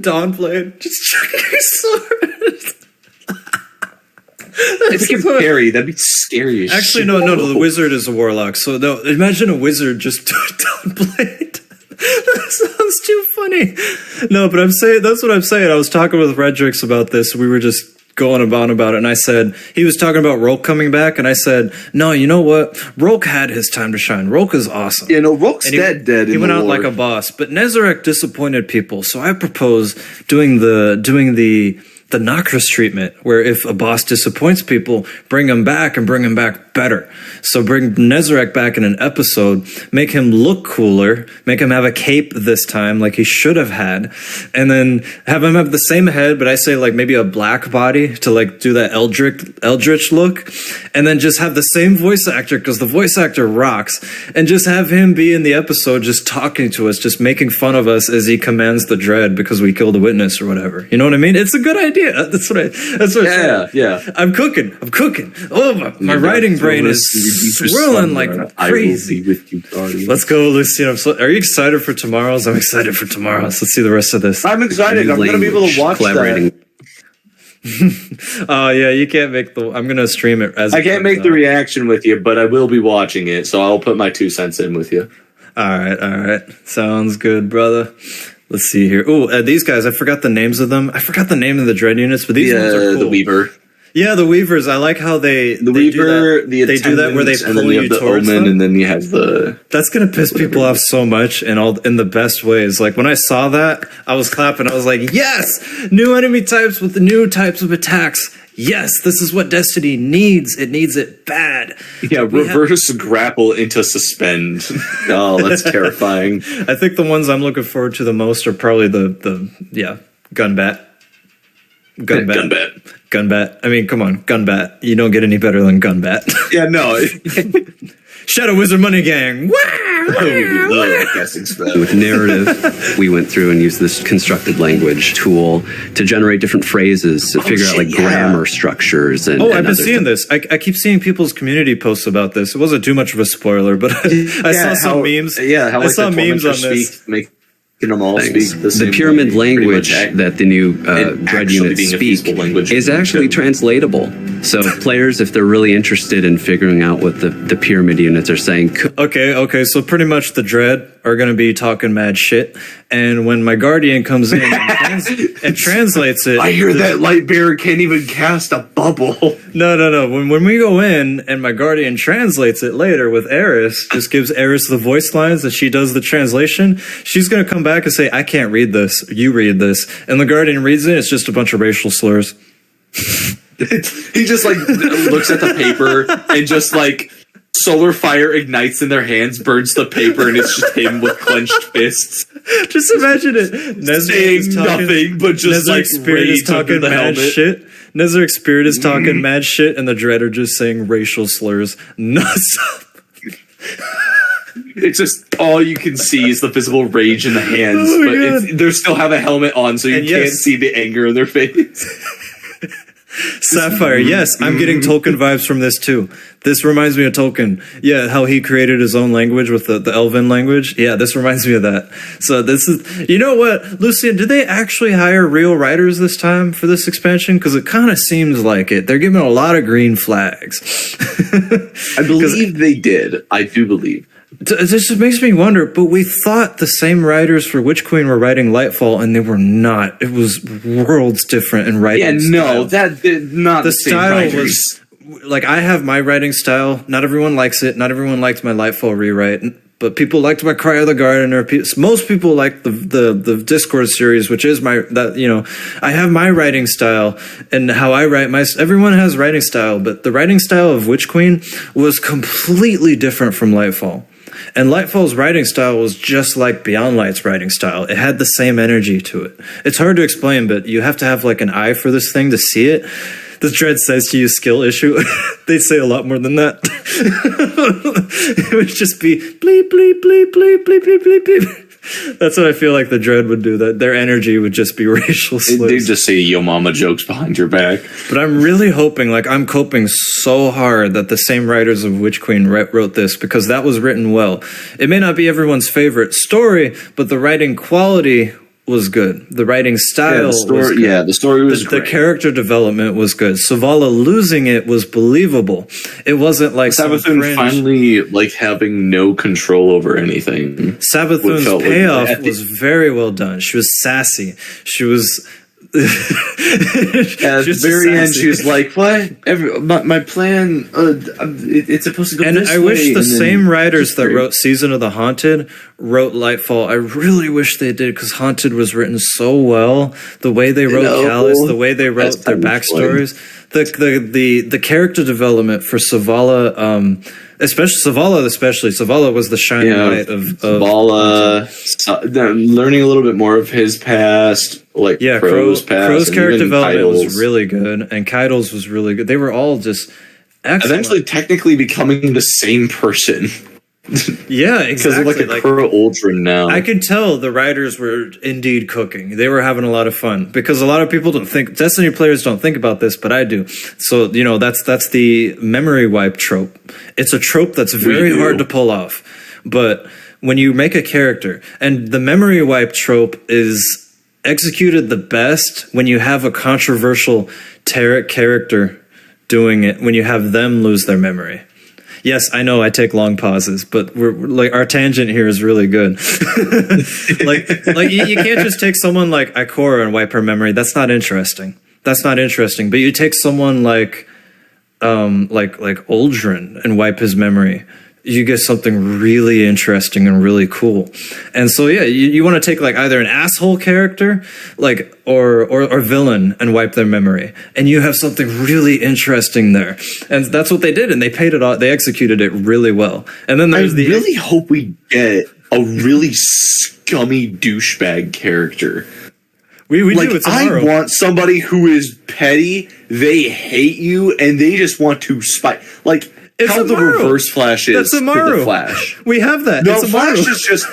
Dawnblade just chucking his sword. If he can parry, that'd be scary as Actually, shit. no, the wizard is a warlock. So no, imagine a wizard just doing Dawnblade. That sounds too funny. No, but that's what I'm saying. I was talking with Redrix about this. We were just going about it, and I said, he was talking about Rolk coming back, and I said, no, you know what? Rolk had his time to shine. Rolk is awesome. Yeah, no, Rolk's dead. He went out like a boss, but Nezarec disappointed people, so I propose doing the Nocris treatment, where if a boss disappoints people, bring him back and bring him back better. So bring Nezarec back in an episode, make him look cooler, make him have a cape this time like he should have had, and then have him have the same head, but I say like maybe a black body to like do that Eldritch look, and then just have the same voice actor because the voice actor rocks, and just have him be in the episode just talking to us, just making fun of us as he commands the Dread because we killed a witness or whatever. You know what I mean? It's a good idea. That's what yeah. I'm cooking. Oh, my writing brain is swirling like crazy. I will be with you, Guardian. Let's go, Lucian. Are you excited for tomorrow's? I'm excited for tomorrow's. Let's see the rest of this. I'm excited. I'm going to be able to watch that. Oh yeah, you can't make I'm going to stream it as I can't make the reaction with you, but I will be watching it, so I'll put my 2 cents in with you. All right. Sounds good, brother. Let's see here. Oh, these guys, I forgot the names of them. I forgot the name of the Dread units, but these ones are cool. The Weaver. Yeah, the Weavers. I like how they Weaver, do that. They do that where they pull you towards them. And then you have the... That's going to piss people off so much in the best ways. Like when I saw that, I was clapping. I was like, yes! New enemy types with the new types of attacks. Yes, this is what Destiny needs. It needs it bad. Yeah, reverse grapple into suspend. Oh, that's terrifying. I think the ones I'm looking forward to the most are probably the Gunbat. Gunbat. I mean, come on, Gunbat. You don't get any better than Gunbat. Yeah, no. Shadow Wizard Money Gang. With narrative, we went through and used this constructed language tool to generate different phrases, to figure out like grammar structures. And I've been seeing this. I keep seeing people's community posts about this. It wasn't too much of a spoiler, but I saw some memes. Yeah, I saw memes on this. Them all speak the pyramid language that the new Dread units speak is actually translatable. So players, if they're really interested in figuring out what the pyramid units are saying, okay, so pretty much the Dread are going to be talking mad shit, and when my Guardian comes in and translates it, I hear that Lightbearer can't even cast a bubble. No. When we go in and my Guardian translates it later with Eris, just gives Eris the voice lines and she does the translation, she's going to come back and say, I can't read this, you read this, and the Guardian reads it, it's just a bunch of racial slurs. He just like looks at the paper and just like solar fire ignites in their hands, burns the paper, and it's just him with clenched fists. Just imagine it. Saying nothing but just like Spirit is talking mad shit. Nezarec Spirit is talking mad shit, and the Dread are just saying racial slurs. Nuts. It's just all you can see is the physical rage in the hands, but they still have a helmet on, so you can't see the anger in their face. Sapphire, yes, I'm getting Tolkien vibes from this too. This reminds me of Tolkien. Yeah, how he created his own language with the Elven language. Yeah, this reminds me of that. So this is, you know what, Lucian, did they actually hire real writers this time for this expansion? Because it kind of seems like it. They're giving a lot of green flags. I believe they did. I do believe. This just makes me wonder, but we thought the same writers for Witch Queen were writing Lightfall, and they were not. It was worlds different in writing. Yeah, no, not the style was like, I have my writing style. Not everyone likes it. Not everyone liked my Lightfall rewrite, but people liked my Cry of the Gardener. Most people like the Discord series, which is I have my writing style and how I write everyone has writing style, but the writing style of Witch Queen was completely different from Lightfall. And Lightfall's writing style was just like Beyond Light's writing style. It had the same energy to it. It's hard to explain, but you have to have like an eye for this thing to see it. The Dread says to you skill issue. They'd say a lot more than that. It would just be bleep, bleep, bleep, bleep, bleep, bleep, bleep, bleep. That's what I feel like the Dread would do. That their energy would just be racial slurs. They just say yo mama jokes behind your back. But I'm really hoping, like I'm coping so hard that the same writers of Witch Queen wrote this, because that was written well. It may not be everyone's favorite story, but the writing quality was good. The writing style was good. Yeah, the story was great. The character development was good. Savala losing it was believable. It wasn't like Savathun finally like having no control over anything. Savathun's payoff was very well done. She was sassy. She was at the very end, she was like, "What? My plan? It's supposed to go and this way." I wish the same writers that wrote Season of the Haunted wrote Lightfall. I really wish they did, because Haunted was written so well. The way they wrote Callus, the way they wrote their backstories, the character development for Savala, Savala was the shining light of Savala. Learning a little bit more of his past. Crow's past. Crow's character development was really good, and Keidel's was really good. They were all just excellent. Eventually, technically becoming the same person. Yeah, exactly. Because like a Crow Uldren now. I could tell the writers were indeed cooking. They were having a lot of fun, because a lot of people don't think, Destiny players don't think about this, but I do. So, that's the memory wipe trope. It's a trope that's very hard to pull off. But when you make a character, and the memory wipe trope is executed the best when you have a controversial Tarek character doing it, when you have them lose their memory. Yes, I know I take long pauses, but we're like, our tangent here is really good. like you can't just take someone like Ikora and wipe her memory. That's not interesting. But you take someone like Uldren and wipe his memory. You get something really interesting and really cool. And so, yeah, you want to take like either an asshole character, like, or villain, and wipe their memory. And you have something really interesting there. And that's what they did. And they paid it off. They executed it really well. And then there's I really hope we get a really scummy douchebag character. We like, do. It's I Amaru. want somebody who is petty. They hate you, and they just want to spite. Like It's how the Amaru. Reverse Flash is That's to Amaru. the Flash. We have that. No, It's Flash Amaru. is just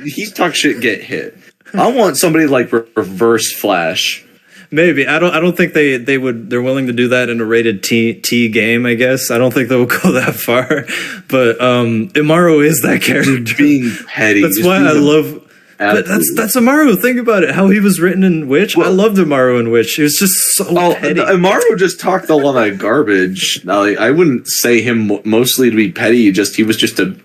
he talk shit, get hit. I want somebody like Reverse Flash. Maybe I don't think they would. They're willing to do that in a rated T game. I guess I don't think they will go that far. But Amaru is that character. Being petty. That's why I love. But that's Amaru. Think about it. How he was written in Witch. I loved Amaru in Witch. He was just so petty. Amaru just talked a lot of garbage. Like, I wouldn't say him mostly to be petty. He was just a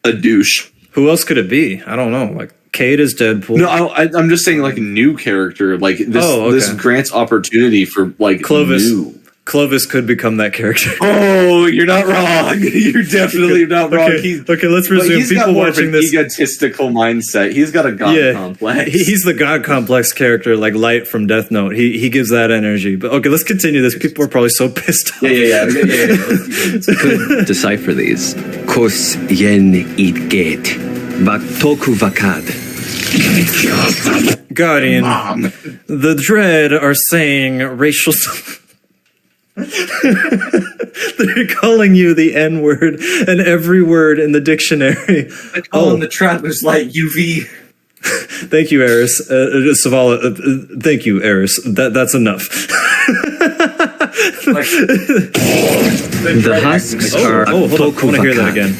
douche. Who else could it be? I don't know. Like Cade is Deadpool. No, I'm just saying like a new character. Like this, this grants opportunity for like Clovis. new. Clovis could become that character. Oh, you're not wrong. You're definitely not wrong. Okay, let's resume. He's People got more watching of an this egotistical mindset. He's got a god complex. He's the god complex character, like Light from Death Note. He gives that energy. But okay, let's continue this. People are probably so pissed off. Yeah. Could decipher these. Kos yen it get. Baktoku vakad. Guardian, the Dread are saying racial. They're calling you the N-word and every word in the dictionary. I call him the Traveler's Light UV. Thank you, Eris. Savala, thank you, Eris. That's enough. The husks are. Hold on. I want to hear that again.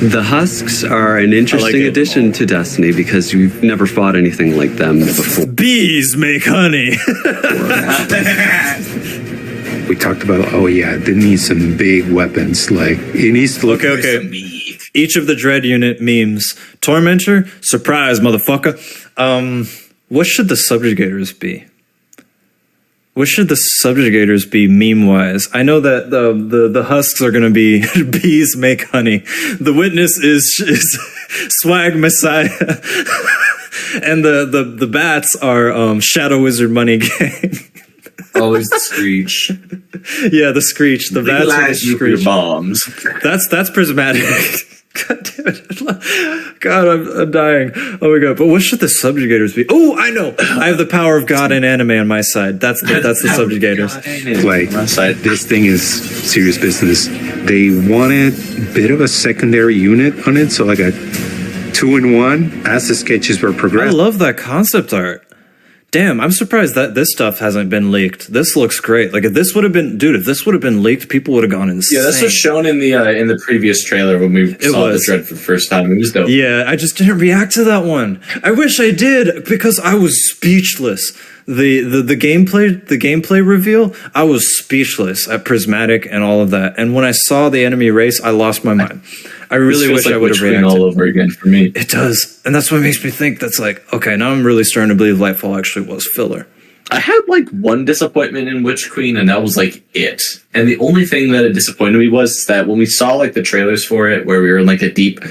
The husks are an interesting addition to Destiny because you've never fought anything like them before. Bees make honey. We talked about, they need some big weapons. Like, it needs to look okay. Each of the Dread unit memes. Tormentor, surprise, motherfucker. What should the subjugators be? What should the subjugators be meme-wise? I know that the husks are going to be bees make honey. The witness is swag messiah, and the bats are shadow wizard money gang. Always the Screech. Yeah, the Screech. The bats are the Screech bombs. That's prismatic. God damn it. God, I'm dying. Oh my god. But what should the subjugators be? Oh, I know. I have the power of God and anime on my side. That's the subjugators. Like, this thing is serious business. They wanted a bit of a secondary unit on it, so like a 2-in-1 as the sketches were I progressing. love that concept art. Damn, I'm surprised that this stuff hasn't been leaked. This looks great. Like if this would have been leaked, people would have gone insane. Yeah, this was shown in the previous trailer when we saw the Dread for the first time. It was dope. Yeah, I just didn't react to that one. I wish I did because I was speechless. The gameplay reveal, I was speechless at Prismatic and all of that. And when I saw the enemy race, I lost my mind. I really wish I would have reacted all over again for me. It does, and that's what makes me think that's like, okay, now I'm really starting to believe Lightfall actually was filler. I had like one disappointment in Witch Queen, and that was like it. And the only thing that disappointed me was that when we saw like the trailers for it, where we were in like a deep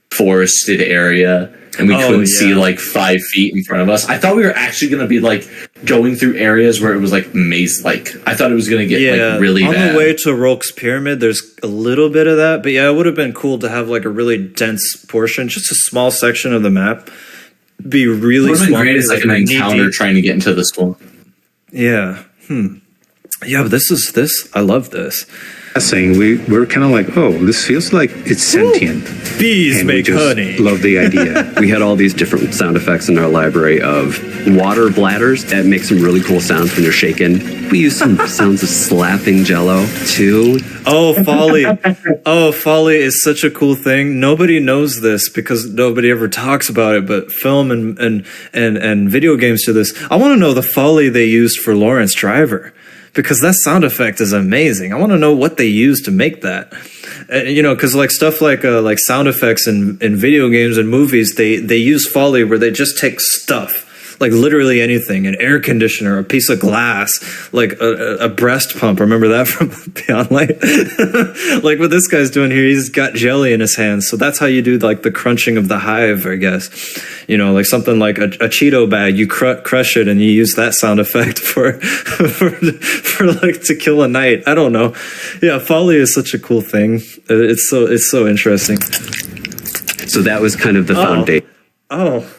forested area and we couldn't see like 5 feet in front of us, I thought we were actually going to be like going through areas where it was like maze-like. I thought it was going to get like really on bad. The way to Rolk's Pyramid, there's a little bit of that, but yeah, it would have been cool to have like a really dense portion, just a small section of the map. Be really what would have been great is like an encounter trying to get into the swamp. Yeah. Yeah, but this. I love this. Saying we're kind of like, oh, this feels like it's sentient. Bees and make honey. Love the idea. We had all these different sound effects in our library of water bladders that make some really cool sounds when you're shaking. We use some sounds of slapping Jello too. Oh, Folly. Folly is such a cool thing. Nobody knows this because nobody ever talks about it, but film and video games do this. I want to know the Folly they used for Lawrence Driver, because that sound effect is amazing. I want to know what they used to make that. Because like stuff like sound effects in video games and movies, they use Foley where they just take stuff, like literally anything, an air conditioner, a piece of glass, like a breast pump. Remember that from Beyond Light? Like what this guy's doing here, he's got jelly in his hands. So that's how you do like the crunching of the hive, I guess. Like something like a Cheeto bag, you crush it and you use that sound effect for like to kill a knight. I don't know. Yeah, Foley is such a cool thing. It's so interesting. So that was kind of the foundation. Oh,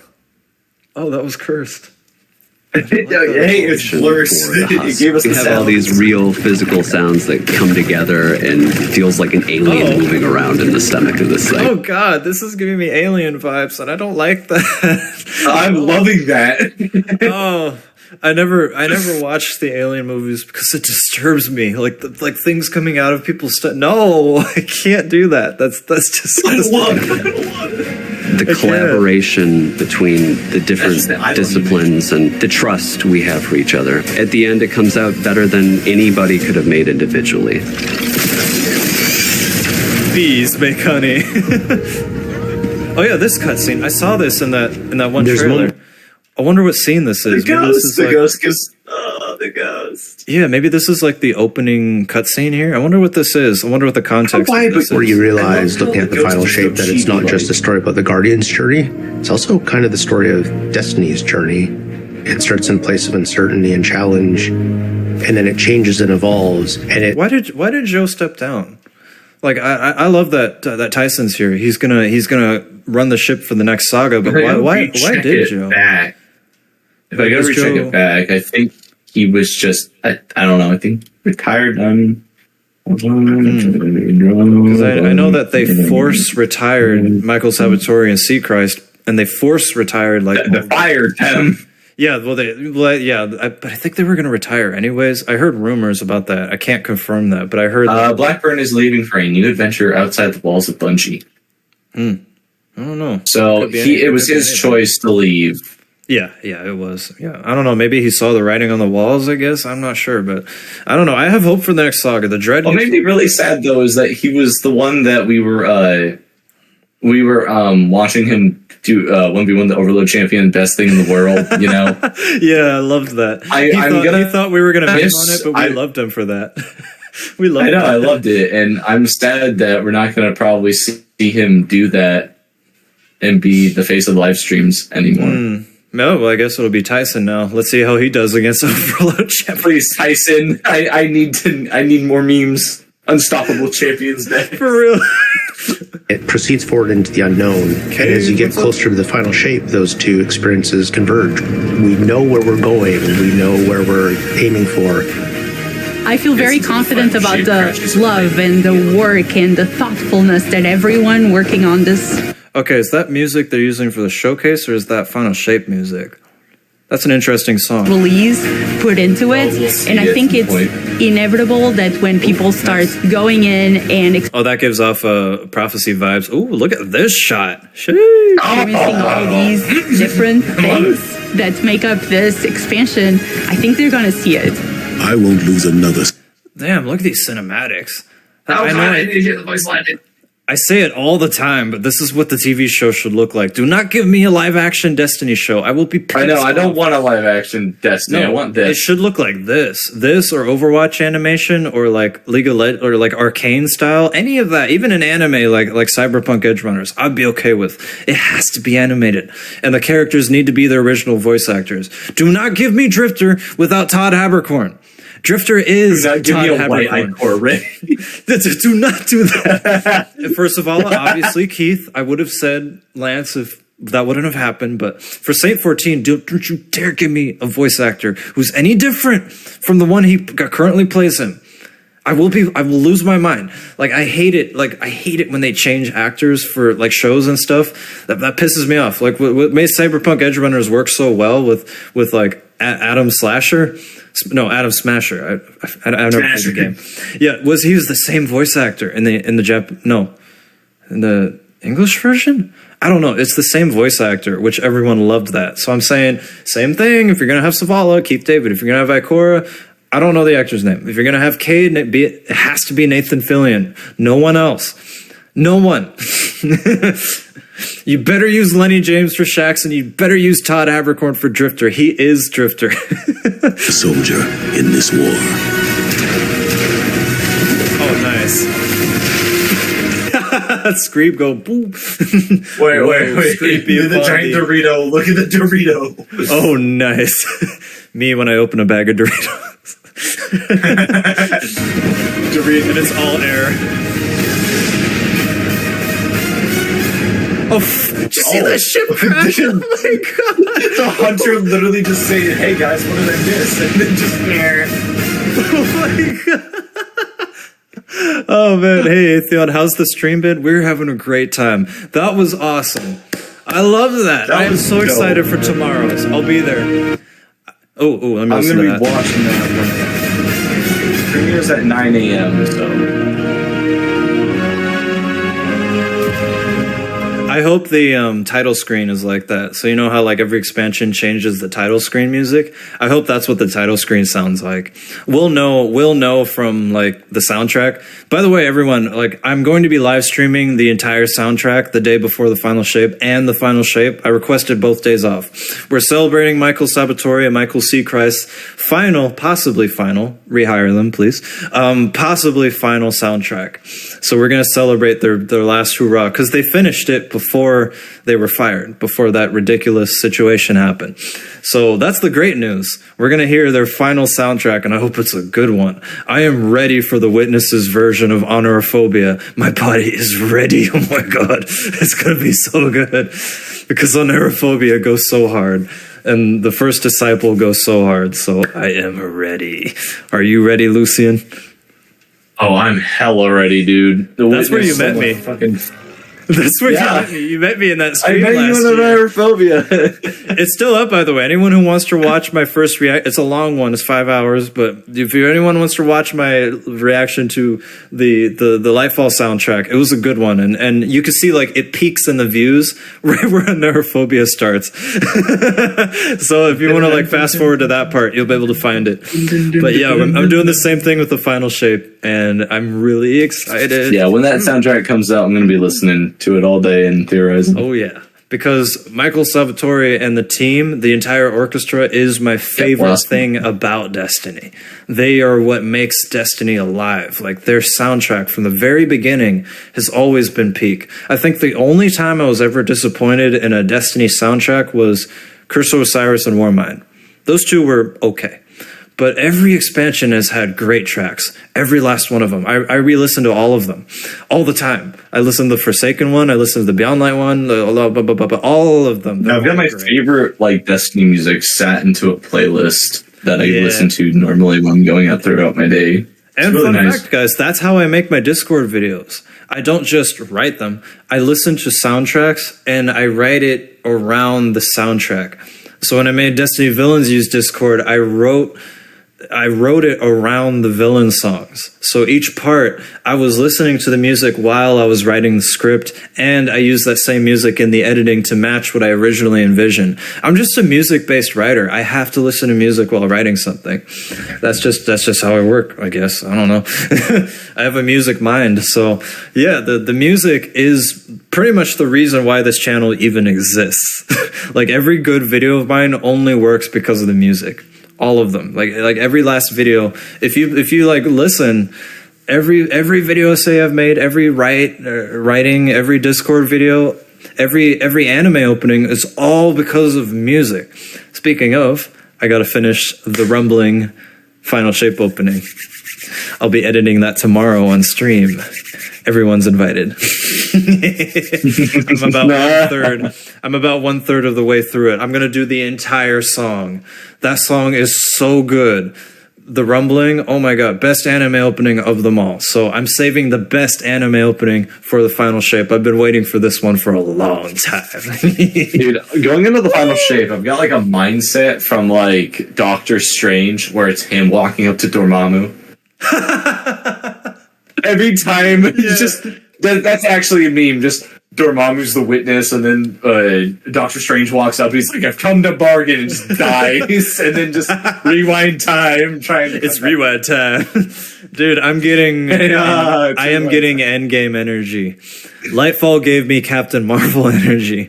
Oh, that was cursed. Hey, it's worse. It gave us we have all these real physical sounds that come together and feels like an alien moving around in the stomach of this thing. Oh god, this is giving me alien vibes, and I don't like that. I'm loving that. Oh, I never watched the Alien movies because it disturbs me. Like things coming out of people's No, I can't do that. That's just. The collaboration between the different disciplines and the trust we have for each other. At the end, it comes out better than anybody could have made individually. Bees make honey. Oh yeah, this cutscene. I saw this in that one trailer. I wonder what scene this is. The ghost. Yeah, maybe this is like the opening cutscene here. I wonder what this is. I wonder what the context Why of this before is. you realize, looking at the final shape, that it's not just a story about the Guardian's journey. It's also kind of the story of Destiny's journey. It starts in place of uncertainty and challenge, and then it changes and evolves. And Why did Joe step down? Like I love that Tyson's here. He's gonna run the ship for the next saga. But why did Joe? Back. If I gotta recheck it back, I think he was just I don't know. I think retired. Because I know that they force retired Michael Salvatore and Seachrist, and they force retired they fired him. Yeah, but I think they were going to retire anyways. I heard rumors about that. I can't confirm that, but I heard Blackburn is leaving for a new adventure outside the walls of Bungie. I don't know. So it was his choice to leave. Yeah, it was. Yeah, I don't know. Maybe he saw the writing on the walls, I guess. I'm not sure, but I don't know. I have hope for the next saga. The Dread. What made me really sad, though, is that he was the one that we were watching him do 1v1 the Overload Champion, best thing in the world, you know? Yeah, I loved that. He thought we were going to miss on it, but we loved him for that. We loved it. I loved it, and I'm sad that we're not going to probably see him do that and be the face of the live streams anymore. No, well, I guess it'll be Tyson now. Let's see how he does against Overload Champion. Please, Tyson. I need more memes. Unstoppable Champions Day. For real. It proceeds forward into the unknown. And as you get closer to the final shape, those two experiences converge. We know where we're going. We know where we're aiming for. I feel very confident about the love and the work and the thoughtfulness that everyone working on this. Okay, is that music they're using for the showcase, or is that Final Shape music? That's an interesting song. Release put into it, and I think it's inevitable that when people start going in and that gives off prophecy vibes. Ooh, look at this shot. experiencing all these different things that make up this expansion, I think they're gonna see it. I won't lose another. Damn, look at these cinematics. I I say it all the time, but this is what the TV show should look like. Do not give me a live-action Destiny show. I will be pissed I know, I don't off. want a live-action Destiny. No, I want this. It should look like this. This or Overwatch animation or like League of Legends or like Arcane style. Any of that. Even an anime like Cyberpunk Edge Runners, I'd be okay with. It has to be animated. And the characters need to be their original voice actors. Do not give me Drifter without Todd Haberkorn. Drifter is Todd Haberkorn. Do not do that. First of all, obviously, Keith, I would have said Lance if that wouldn't have happened. But for Saint 14, don't you dare give me a voice actor who's any different from the one he currently plays him. I will lose my mind. Like I hate it. Like I hate it when they change actors for like shows and stuff. That pisses me off. Like what made Cyberpunk Edge Runners work so well with like Adam Smasher. No, Adam Smasher. I never played the game. Yeah, he was the same voice actor in the in the English version? I don't know. It's the same voice actor, which everyone loved that. So I'm saying same thing. If you're gonna have Zavala, Keith David. If you're gonna have Ikora, I don't know the actor's name. If you're gonna have Cade, it has to be Nathan Fillion. No one else. No one. You better use Lenny James for Shaxx, and you better use Todd Haberkorn for Drifter. He is Drifter. A soldier in this war. Oh, nice. Screep go boom. Wait. The giant Dorito. Look at the Dorito. Oh, nice. Me when I open a bag of Doritos. And it's all air. Did you see that ship crash? Oh my god! The hunter literally just saying, "Hey guys, what did I miss?" And then just oh my god! Oh man, hey Atheon, how's the stream been? We're having a great time. That was awesome. I love that. I am so excited for tomorrow's. I'll be there. Oh, let me listen to that. I'm gonna be watching that one. Premieres at 9 a.m. So. I hope the title screen is like that. So you know how like every expansion changes the title screen music? I hope that's what the title screen sounds like. We'll know from like the soundtrack. By the way, everyone, like I'm going to be live streaming the entire soundtrack the day before the final shape and the final shape. I requested both days off. We're celebrating Michael Sabatore and Michael Seacrest's possibly final, rehire them please, possibly final soundtrack. So we're going to celebrate their last hurrah because they finished it before they were fired, before that ridiculous situation happened. So that's the great news. We're going to hear their final soundtrack, and I hope it's a good one. I am ready for the Witnesses version of Honorophobia. My body is ready. Oh my god. It's going to be so good. Because Honorophobia goes so hard. And the First Disciple goes so hard. So I am ready. Are you ready, Lucian? Oh, I'm hella ready, dude. That's where you met me. That's where you met me in that stream last year. I met you in Honorophobia. It's still up, by the way. Anyone who wants to watch my first it's a long one. It's 5 hours, but if anyone wants to watch my reaction to the Lightfall soundtrack, it was a good one, and you can see like it peaks in the views right where Honorophobia starts. So if you want to like fast forward to that part, you'll be able to find it. But yeah, I'm doing the same thing with the final shape, and I'm really excited. Yeah, when that soundtrack comes out, I'm going to be listening to it all day and theorizing. Oh yeah, because Michael Salvatore and the team, the entire orchestra, is my favorite thing about Destiny. They are what makes Destiny alive. Like their soundtrack from the very beginning has always been peak. I think the only time I was ever disappointed in a Destiny soundtrack was Curse of Osiris and Warmind. Those two were okay. But every expansion has had great tracks. Every last one of them. I re-listen to all of them. All the time. I listen to the Forsaken one. I listen to the Beyond Light one. All of them. I've got my favorite like Destiny music sat into a playlist that I listen to normally when I'm going out throughout my day. And really fun fact, guys, that's how I make my Discord videos. I don't just write them. I listen to soundtracks and I write it around the soundtrack. So when I made Destiny Villains use Discord, I wrote it around the villain songs. So each part, I was listening to the music while I was writing the script, and I used that same music in the editing to match what I originally envisioned. I'm just a music-based writer. I have to listen to music while writing something. That's just how I work, I guess. I don't know. I have a music mind. So yeah, the music is pretty much the reason why this channel even exists. Like every good video of mine only works because of the music. All of them, like every last video. If you like listen, every video essay I've made, every writing, every Discord video, every anime opening is all because of music. Speaking of, I got to finish the Rumbling final shape opening. I'll be editing that tomorrow on stream. Everyone's invited. I'm about one third of the way through it. I'm going to do the entire song. That song is so good. The Rumbling, oh my god, best anime opening of them all. So I'm saving the best anime opening for the final shape. I've been waiting for this one for a long time. Dude, going into the final shape, I've got like a mindset from like Doctor Strange where it's him walking up to Dormammu. Every time, just that's actually a meme. Just Dormammu's the witness, and then Doctor Strange walks up. He's like, "I've come to bargain," and just dies, and then just rewind time. It's rewind time, dude. I'm getting, I am getting Endgame energy. Lightfall gave me Captain Marvel energy.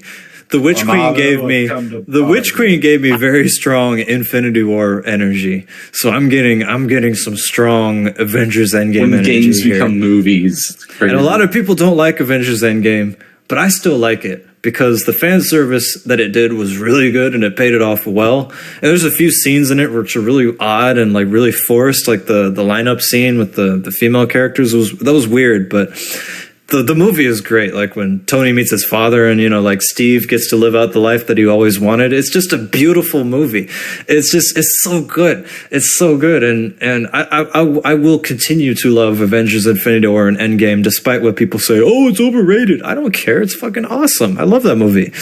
The Witch Queen gave me very strong Infinity War energy. So I'm getting some strong Avengers Endgame energy. When games become movies. And a lot of people don't like Avengers Endgame, but I still like it because the fan service that it did was really good and it paid it off well. And there's a few scenes in it which are really odd and like really forced, like the lineup scene with the female characters that was weird, but the movie is great. Like when Tony meets his father and, you know, like Steve gets to live out the life that he always wanted. It's just a beautiful movie. It's so good. It's so good. And I will continue to love Avengers Infinity War and Endgame, despite what people say, oh, it's overrated. I don't care. It's fucking awesome. I love that movie.